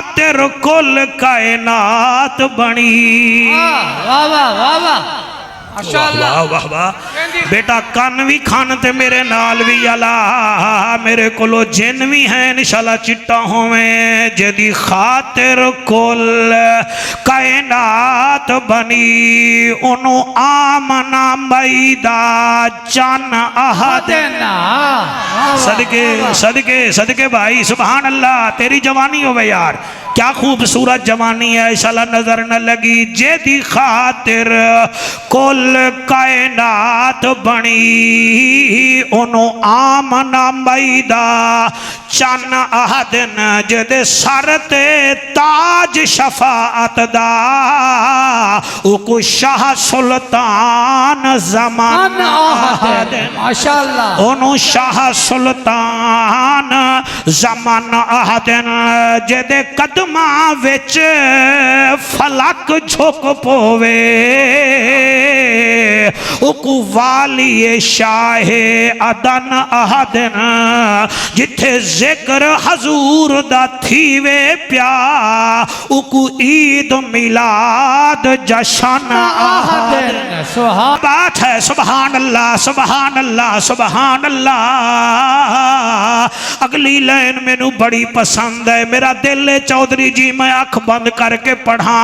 खातिर कुल कायनात बनी। वाह वाह वाह वाह वाह वाह वाह बेटा कन भी खान ते मेरे नाल भी अला मेरे कोलो जिन भी है इंशाल्लाह चिट्टा होवे जदी खातिर कुल कायनात बनी ओनू आमना मैदा चन अहदना। सदके सदके सदके भाई सुभान अल्लाह तेरी जवानी होवे यार क्या खूबसूरत जवानी है इंशाल्लाह नजर न लगी। जेदी खातिर कुल कायनात बनी ओनू आमना मैदा चन अहदन जेदे सर ते ताज शफाअत दा उकु शाह सुल्तान ज़मान अहदन। माशाअल्लाह ओनू शाह सुल्तान ज़मान अहदन जेदे कदमा विच फलक झुक पोवे उकु वाली शाहे अदन अहदन जिथे जिक्र हजूर दा थीवे प्या उकु ईद मिलाद जशन अहदन। बात है सुभान अल्लाह सुभान अल्लाह सुभान अल्लाह। अगली लाइन मैनू बड़ी पसंद है मेरा दिल चौधरी जी मैं अख बंद करके पढ़ा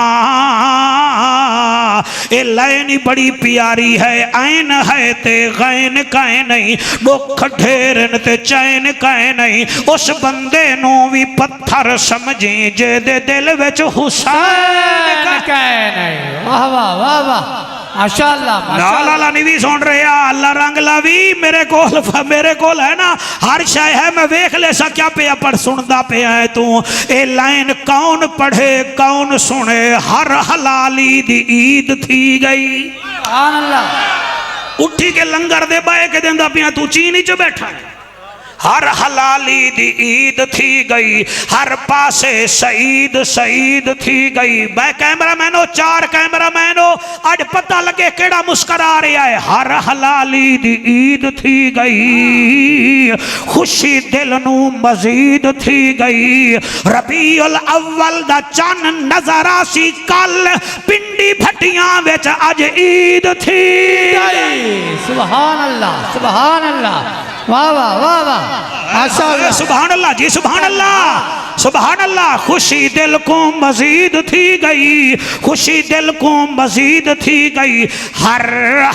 ये लाइन ही बड़ी प्यारी है। ऐन है ते गैन कह नहीं दुख ढेर ते चैन कह नहीं उस बंदे नू भी पत्थर समझे जेदे दिल विच हुसैन कह नहीं। वाह वाह वाह वाह माशाअल्लाह लाला नहीं भी सुन रहे अल्लाह रंगला भी मेरे को है ना हर शय है मैं वेख ले सा क्या पे पढ़ सुनदा पे है तू ए लाइन कौन पढ़े कौन सुने हर हलाली दी ईद थी गई। सुभान अल्लाह उठी के लंगर दे बाए के देंदा पिया तू चीनी च बैठा है। हर हलाली दी ईद थी गई हर पासे सईद सईद थी गई। मैं कैमरा मैनो चार कैमरा मैनो अज पता लगे केड़ा मुस्करा रहा है। हर हलाली दी ईद थी गई खुशी दिल नू मजीद थी गई। रबीउल अव्वल दा चन नजर आसी कल पिंडी भट्टियां विच अज ईद थी गई। सुभान अल्लाह सुभान अल्लाह वाह वाह वाह वाह माशाअल्लाह सुभान अल्लाह जी सुभान अल्लाह सुभान अल्लाह। खुशी दिल को मजीद थी गई खुशी दिल को मजीद थी गई हर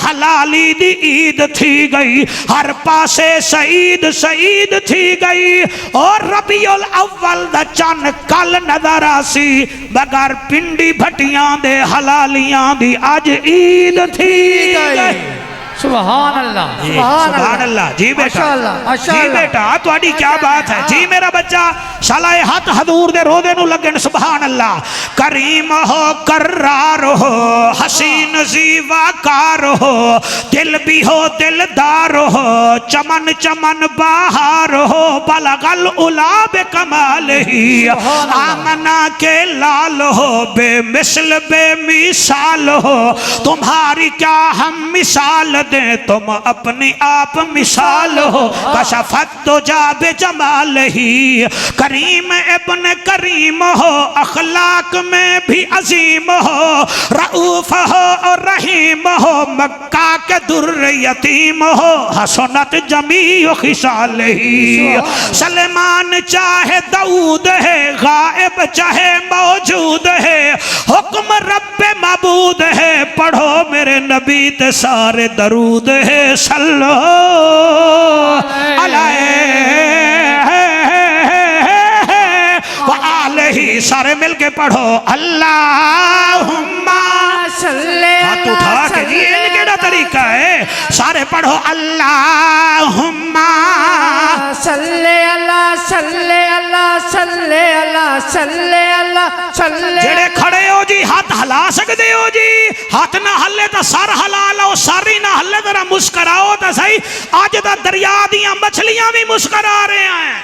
हलाली दी ईद थी गई हर पासे सईद सईद थी गई। और रबीउल अव्वल दा चन कल नजर आसी बगैर पिंडी भट्टियां दे हलालियां दी अज ईद थी गई। सुभान अल्लाह सुभान अल्लाह जी बेटा जी बेटा तुम्हारी क्या बात है जी मेरा बच्चा शालाए हाथ हजूर दे रोदे नु लगन। सुभान अल्लाह करीम हो कर्रार हो हसीन जीवाकार हो दिल भी हो दिलदार हो चमन चमन बहार हो बलगल उला बे कमाल ही आमना के लाल हो बेमिसल बेमिसाल हो तुम्हारी क्या हम मिसाल दे तुम अपनी आप मिसाल हो कशफत तो जाबे जमाल ही करीम इब्न करीम हो अखलाक में भी अजीम हो रऊफ हो और रहीम हो मक्का के दुर्र यतीम हो हसनत जमी खिसाल ही सलमान चाहे दाऊद है गायब चाहे मौजूद है हुक्म रब्बे मबूद है पढ़ो मेरे नबी ते सारे दरूद है सल्लो अलैहि सारे मिल के पढ़ो अल्लाहुम्मा हाथ उठा के जी ये केड़ा तरीका है सारे पढ़ो अल्लाहुम्मा सल्ले अला सल्ले अला सल्ले अला सल्ले अला सल्ले। जेड़े खड़े हो जी हाथ हिला सकते हो जी हाथ ना हले तो सर हिला लो सर ही ना हले तो मुस्कराओ तो सही। अज तो दरिया दियां मछलियां भी मुस्करा रहे हैं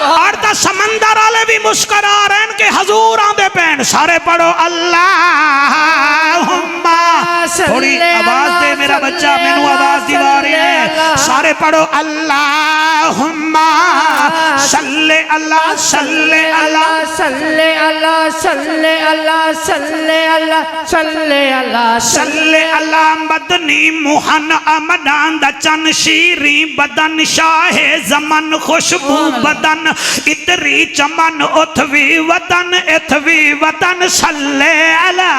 और तो समंदर वाले भी मुस्करा रहे हैं कि हजूर आंदे पैन सारे पढ़ो अल्लाहुम्मा। थोड़ी आवाज दे मेरा बच्चा मैनू आवाज दिवा रहे हैं सारे के पढ़ो अल्लाहुम्मा सल्ले अला सल्ले अला सल्ले अला सल्ले अला सल्ले अला सल्ले अला सल्ले अला मदनी मुहन अमदान द चन शीरी बदन शाहे जमन खुशबू बदन इतरी चमन उथवी वतन इथवी वतन सल्ले अला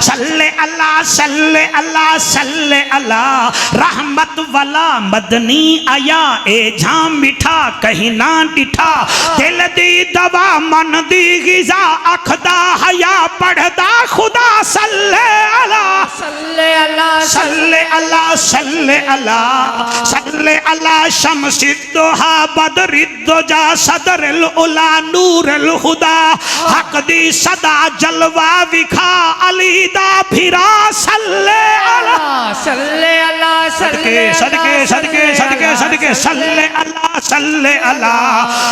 सल्ले अला सल्ले अला सल्ले अला रहमत वाला मदनी आया ए झाम मिठा कहीं ना डिठा दिल दी दवा मन दी गिजा अखदा हया पढ़दा खुदा सल्ले अला सल्ले अला सल्ले अला सल्ले अला सल्ले अला शमसिद्दोहा बदरिद्दोजा सदरिल उला नूरिल हुदा हक दी सदा जलवा विखा अली दा फिरा सल्ले अला सल्ले अला सदके सदके सदके सदके सदके सल्ले अला सल्ले अला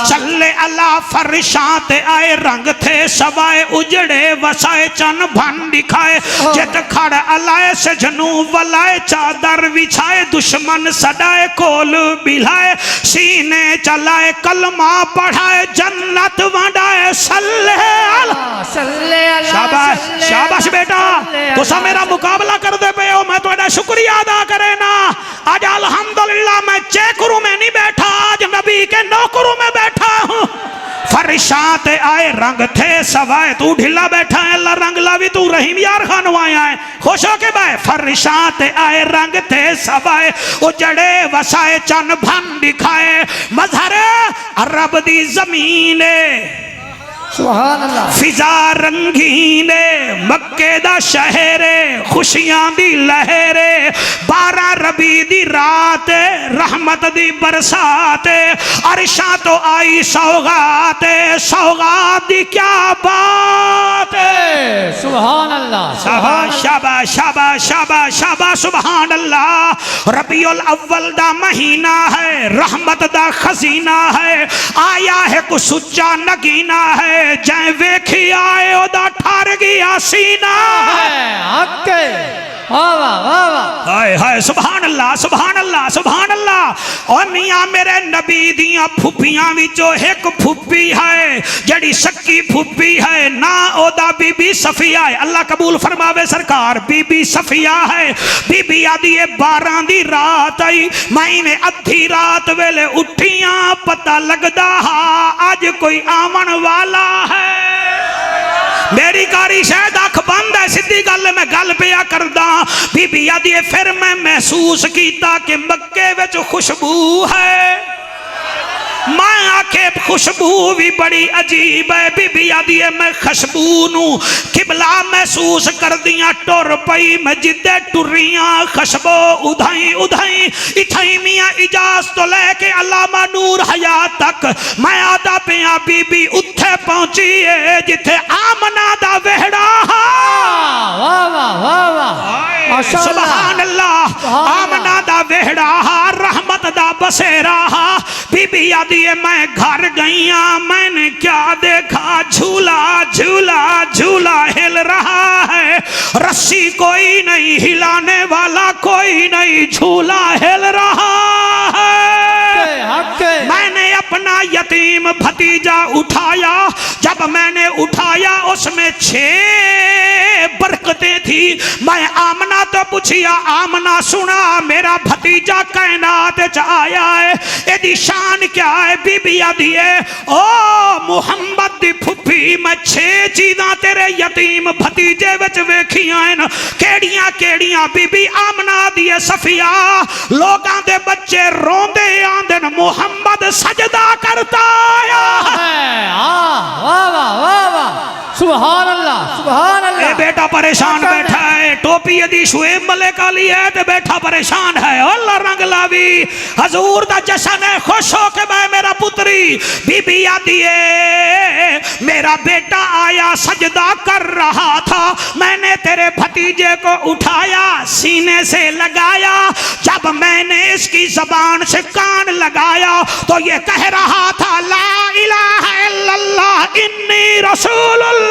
सल्ले अला फरशात आए रंग थे सवाए उजड़े वसाए चन भन दिखाए जित खड़ अलाए सजनू वलाए चादर बिछाए दुश्मन सदाए कोल बिलाए सीने चलाए कलमा पढ़ाए जन्नत वंडाए सल्ले अला सल्ले अला शाबाश शाबाश बेटा तुसा मेरा मुकाबला कर दे पे हो मैं तुम्हारा शुक्रिया अदा करे ना आज अल्हम्दुलिल्लाह मैं चेकरू में नहीं बैठा आज नबी के नौकरू में बैठा हूँ फरिशात आए रंग थे सवाए तू ढिला बैठा है अल्लाह रंग लावी तू रहीम यार खान आया है खुश हो के भाई फरिशात आए रंग थे सवाए उजड़े वसाए चन भन दिखाए मजहरे अरब दी जमीन सुभान अल्लाह फिजा रंगीने मक्के दा शहरे खुशियां दी लहरे 12 रबी दी रात रहमत दी बरसात अरशा तो आई सौगात सौगात दी क्या बात सुभान अल्लाह शाबाश शाबाश शाबाश शाबाश शाबाश सुभान अल्लाह रबीउल अव्वल दा महीना है रहमत दा खजीना है आया है कुछ सुच्चा नगीना है जै वेखी आए ओदा ठर गया सीना हक वाह वाह वाह वाह हाय हाय सुभान अल्लाह सुभान अल्लाह सुभान अल्लाह और मियां मेरे नबी दियां फुफियां विचों एक फुफी है जड़ी सक्की फुफी है ना ओदा बीबी सफिया है अल्लाह कबूल फरमावे सरकार बीबी सफिया है बीबी आदि 12 दी रात आई मैंने अद्धी रात वेले उठियां पता लगदा हा आज कोई आवन वाला है मेरी कारी शायद अख बंद है सीधी गल मैं गल पिया करदा बीबी आदि फिर मैं महसूस किया कि मक्के विच खुशबू है मैं आखे खुशबू भी बड़ी अजीब है बीबी आदि मैं खुशबू नू किबला महसूस कर दिया टुर पई मैं जिद्दे टुरियां खुशबू उधाई उधाई इथाई मियां इजाज तो लेके अल्लामा नूर हयात तक मैं आदा पिया बीबी उत्थे पहुंची है जिथे आमना दा वेहड़ा वाह वाह वाह वाह सुभान अल्लाह आमना दा वेहड़ा रहमत दा बसेरा बीबी आदि मैं घर गईया मैंने क्या देखा झूला झूला झूला हिल रहा है रस्सी कोई नहीं हिलाने वाला कोई नहीं झूला हिल रहा है मैंने अपना यतीम भतीजा उठाया जब मैंने उठाया उसमें 6 बरकतें थी मैं आमना तो पूछिया आमना सुना मेरा भतीजा कायनात च आया है एदी शान क्या है बीबी आदि है ओ मुहम्मद दी फुफी मैं 6 चीज़ां तेरे यतीम भतीजे विच वेखियां हैं केड़ियां केड़ियां बीबी आमना दी सफिया लोगां दे बच्चे रोंदे आंदे मुहम्मद सजदा करता आया वाह वाह वाह वाह सुभान अल्लाह सुभान अल्लाह बेटा परेशान बैठा है टोपी यदि शुएब मलिक वाली है तो बैठा परेशान है अल्लाह रंग लावी हजूर दा जश्न है खुश हो के मैं मेरा पुत्री बीबी आती है मेरा बेटा आया सजदा कर रहा था मैंने तेरे भतीजे को उठाया सीने से लगाया जब मैंने इसकी जबान से कान लगाया तो ये कह रहा था ला इलाहा इल्लल्लाह इन्नी रसूलुल्लाह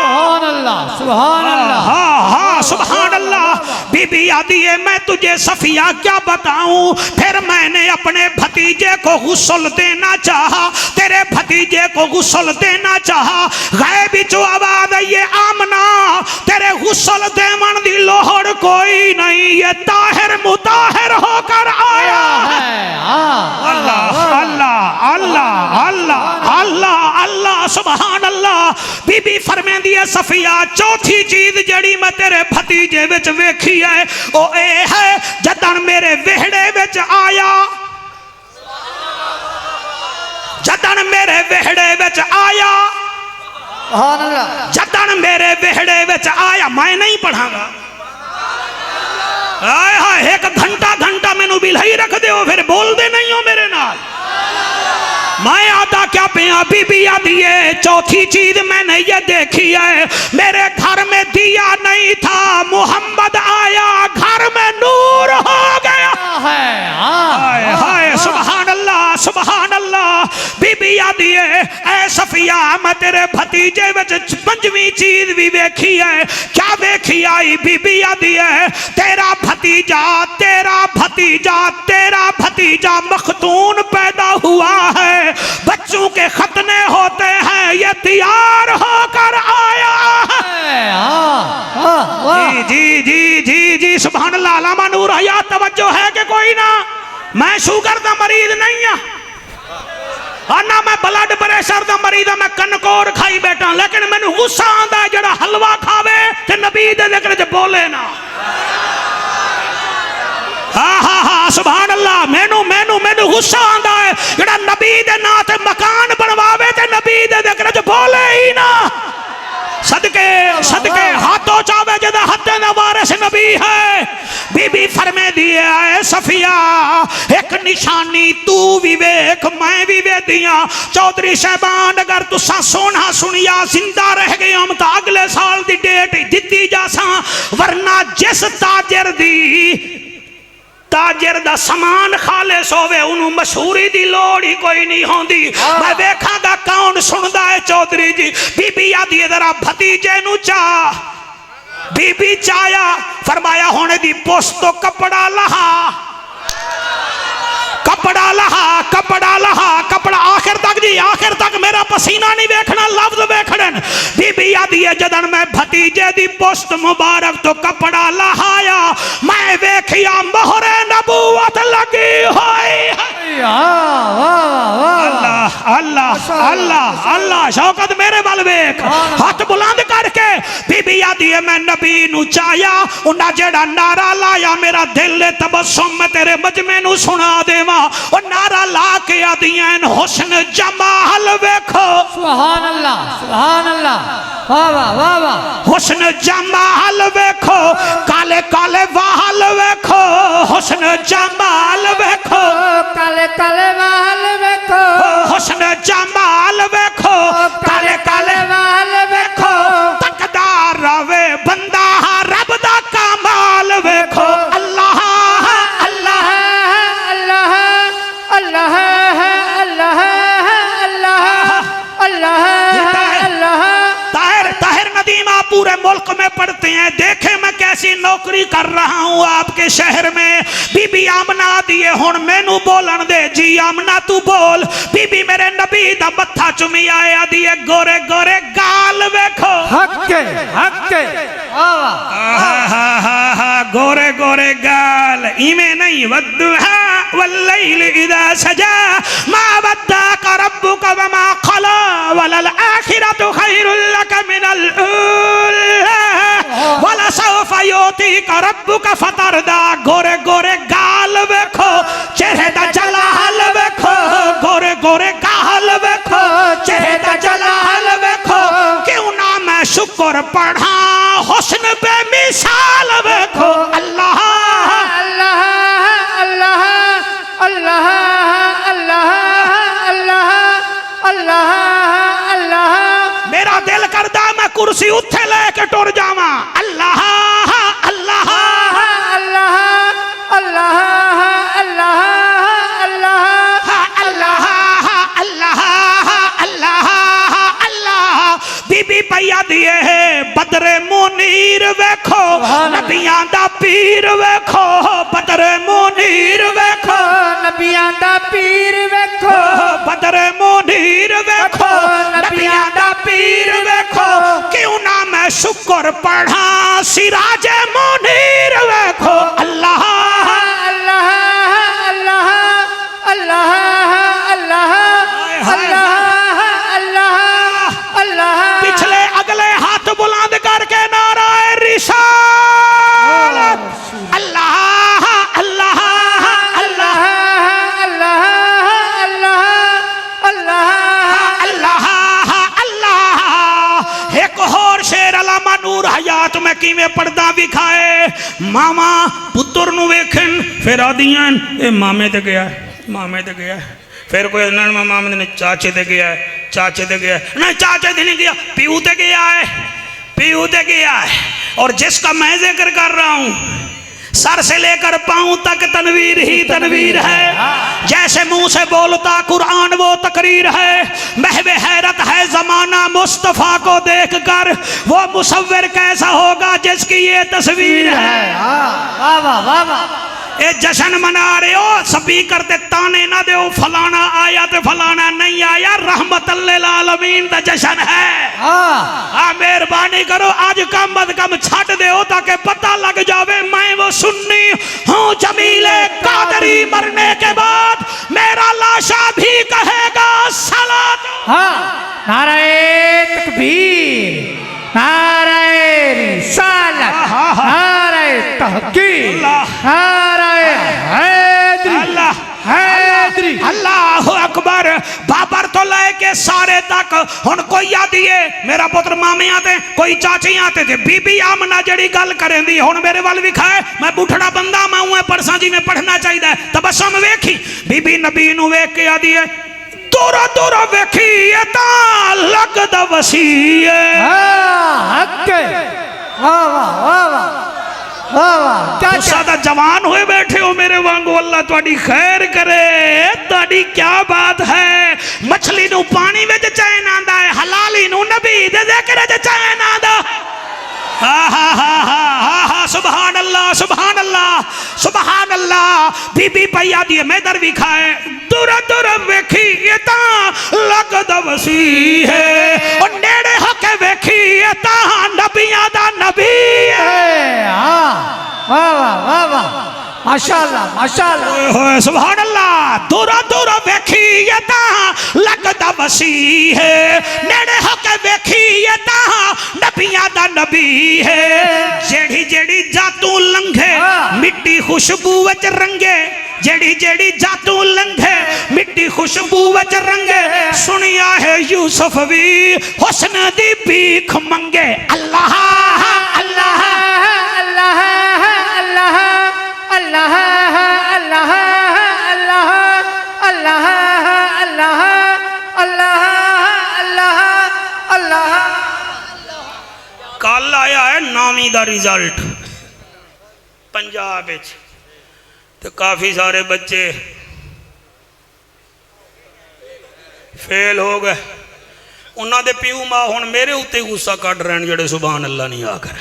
सुभान अल्लाह सुभान अल्लाह हाँ हाँ सुभान अल्लाह। बीबी आती है मैं तुझे सफिया क्या बताऊं, फिर मैंने अपने भतीजे को गुस्ल देना चाहा, तेरे भतीजे को गुस्ल देना चाहा। गैब चो आवाज आई है आमना तेरे गुस्ल देवन दी लोहड़ कोई नहीं, ये ताहिर मुताहिर होकर आया है। अल्लाह अल्लाह अल्लाह अल्लाह अल्लाह अल्लाह सुभान अल्लाह। बीबी फरमांदी है सफिया चौथी चीज जड़ी मैं तेरे भतीजे विच वेखी है ओ ए है जदन मेरे वेहड़े विच आया, जदन मेरे वेहड़े विच आया, जदन मेरे वेहड़े विच आया। मैं नहीं पढ़ांगा, एक घंटा घंटा मैनू बिलाई रख दो फिर बोल दे नहीं हो मेरे नाल। मैं आता क्या पिया बीबी आती है चौथी चीज मैंने ये देखी है, मेरे घर में दिया नहीं था मोहम्मद आया घर में नूर हो गया है। हाय हाय सुभान अल्लाह सुभान अल्लाह। बीबी आती है ऐ सफिया मैं तेरे भतीजे विच पंजवीं चीज भी वेखी है। क्या वेखी आई? बीबी आती है तेरा भतीजा तेरा भतीजा तेरा भतीजा मखतून पैदा हुआ है, बच्चों के खतने होते हैं, ये तैयार होकर आया है। जी जी जी जी सुभान अल्लाह। अल्लामा नूर हयात तवज्जो है कि कोई ना? मैं शुगर का मरीज नहीं हाँ और ना मैं ब्लड प्रेशर का मरीज, मैं कनकोर खाई बैठा, लेकिन मैनू गुस्सा आंदा जड़ा हलवा खावे ते नबी दे जिक्र च बोले ना। हाँ हाँ हाँ सुभान अल्लाह। मैनू मैनू मैनू गुस्सा आंदा है जड़ा नबी दे नाम ते मकान बनवावे ते नबी दे जिक्र च बोले ही ना। सदके सदके हाथों चावे जदा हत्थे दा वारिस नबी है। बीबी फरमे दिए आए सफिया एक निशानी तू भी वेख मैं भी वेदिया। चौधरी साहबान अगर तुसा सोना सुनिया जिंदा रह गए हम तो अगले साल दी डेट दिती जासा, वरना जिस ताजर दा समान खालिस होवे उन्होंने मशहूरी दी लोड़ ही कोई नहीं होंदी। मैं वेखागा कौन सुनदा है चौधरी जी। बीबी आदि जरा भतीजे नु चा, बीबी चाया फरमाया होने दी पोस्ट तो कपड़ा लहा कपड़ा लहा कपड़ा लहा कपड़ा आखिर तक जी आखिर तक मेरा पसीना नहीं वेखना लफ्ज वेखड़न। बीबी आदि है जदन मैं भतीजे दी पोस्ट मुबारक तो कपड़ा लहाया मैं वेखिया मोहरे नबूवत लगी हुई। अल्लाह अल्लाह अल्लाह अल्लाह। शौकत मेरे वाल वेख हाथ बुलंद करके। बीबी आदि है मैं नबी नु चाया उन्हें जेड़ा नारा लाया मेरा दिल तबस्सुम मैं तेरे मजमे नु सुना देवा। और नारा ला के आदियन हुस्न जमाल वेखो सुभान अल्लाह सुभान अल्लाह वाह वाह वाह वाह। हुस्न जमाल वेखो काले काले वाल वेखो हुस्न जमाल वेखो काले काले वाल वेखो हुस्न जमाल वेखो काले काले वाल वेखो। तकदार रवे बंदा रब दा कमाल वेखो। अल्लाह अल्लाह अल्लाह अल्लाह अल्लाह अल्लाह अल्लाह अल्लाह। ताहिर ताहिर नदीमा पूरे मुल्क में पढ़ते हैं। देखे मैं कैसी नौकरी कर रहा हूँ आपके शहर में। बीबी आमना दिए हुन मैनू बोलन दे। जी आमना तू बोल। बीबी मेरे नबी दा मत्था चुमी आया दिए गोरे गोरे गाल वेखो हक्के हक्के गोरे गोरे गाल इमे नहीं वद्दुहा वल्लैल इदा सजा मा वद्दाका रब्बुका वमा खला वलल आखिरतु खैरुल लक मिनल ऊला वलसौफा युतीका रब्बुका फतरदा। गोरे गोरे गाल वेखो चेहरे दा जलाल वेखो गोरे गोरे गाल वेखो चेहरे दा जलाल वेखो। क्यों ना मैं शुक्र पढ़ा हुस्न पे मिसाल वेखो। अल्लाह अल्लाह अल्लाह अल्लाह अल्लाह अल्लाह अल्लाह अल्लाह। मेरा दिल करदा मैं कुर्सी उत्थे लेके टुर जावां। अल्लाह अल्लाह अल्लाह अल्लाह अल्लाह अल्लाह अल्लाह अल्लाह अल्लाह अल्लाह। बीबी पैया दिए है बदल बदरे मुनीर वेखो नबियां दा पीर वेखो बदरे मुनीर वेखो नबियां दा पीर वेखो बदरे मुनीर वेखो नबियां दा पीर वेखो क्यों ना मैं शुक्र पढ़ा सिराज मुनीर वेखो अल्लाह अल्लाह अल्लाह अल्लाह अल्लाह अल्लाह अल्लाह अल्लाह पिछले अगले हाथ बुलंद करके नाराए रिसालत अल्लाह अल्लाह अल्लाह अल्लाह अल्लाह अल्लाह अल्लाह अल्लाह एक होर शेर अलामा नूर हयात में किवें पढ़दा विखाए मामा पुत्र नु वेखन फिर आदियां ए मामे ते गया मामे ते गया फिर कोई मामे ने चाचे ते गया चाचे ते गया नहीं चाचे ते नहीं गया पीऊ ते गया है पीऊ ते गया है और जिसका मैं जिक्र कर रहा हूं सर से लेकर पांव तक तनवीर ही तनवीर है जैसे मुंह से बोलता कुरान वो तकरीर है महवे हैरत है जमाना मुस्तफा को देखकर वो मुसव्विर कैसा होगा जिसकी ये तस्वीर है वाह वाह वाह वाह ये जश्न मना रहे हो स्पीकर ते ताने ना दो फलाना आया ते फलाना नहीं आया रहमत लिल आलमीन दा जश्न है मेहरबानी करो आज कम अज कम छड़ दो ताकि पता लग जावे मैं वो सुन्नी हूँ जमीले कादरी मरने के बाद मेरा लाशा भी कहेगा सलात नारे तकबीर नारे रिसालत नारे तहकीर नारे हैदरी अल्लाह अकबर बाबर तो लेके सारे तक हुन कोई आदिए मेरा पुत्र मामे आते कोई चाची आते थे बीबी आमना जड़ी गल करेंदी हुन मेरे वाल विखाए मैं बुढ़ड़ा बंदा मैं हूं परसा जी में पढ़ना चाहिए तबस्सुम वेखी बीबी नबी नु वेख के आदिए दूरा दूरा वेखी ये ता लगदा वसी है हक वाह वाह वाह वाह तुसा दा जवान हुए बैठे हो मेरे वांगू अल्लाह तुहाडी खैर करे तुहाडी क्या बात है मछली नु पानी विच चैन आंदा है हलाली नु नबी दे जिक्र च चैन आंदा हा हा हा हा हा सुभान अल्लाह सुभान अल्लाह सुभान अल्लाह बीबी पैया दी मैं दर भी खाए दूर दूर वेखी ये ता लगदा वसी है और नेड़े होके वेखी ये ता नबियां दा नबी है वाह वाह वाह वाह माशाअल्लाह माशाअल्लाह सुभान अल्लाह दूर दूर वेखी ये ता लगदा वसी है नेड़े होके वेखी ये ता नबियां दा नबी है जेड़ी जेड़ी जातू लंघे मिट्टी खुशबू विच रंगे जेड़ी जेड़ी जातू लंघे मिट्टी खुशबू विच रंगे सुनिया है यूसुफ भी हुस्न दी भीख मंगे अल्लाह अल्लाह अल्लाह अल्लाह अल्लाह अल्लाह अल्लाह अल्लाह अल्लाह अल्लाह अल्लाह अल्लाह कल आया है 9वीं दा रिजल्ट पंजाब विच तो काफ़ी सारे बच्चे फेल हो गए उन्होंने प्यू माँ हुण मेरे उत्ते गुस्सा कढ़ रहे हैं जेडे सुभान अल्लाह नहीं आकर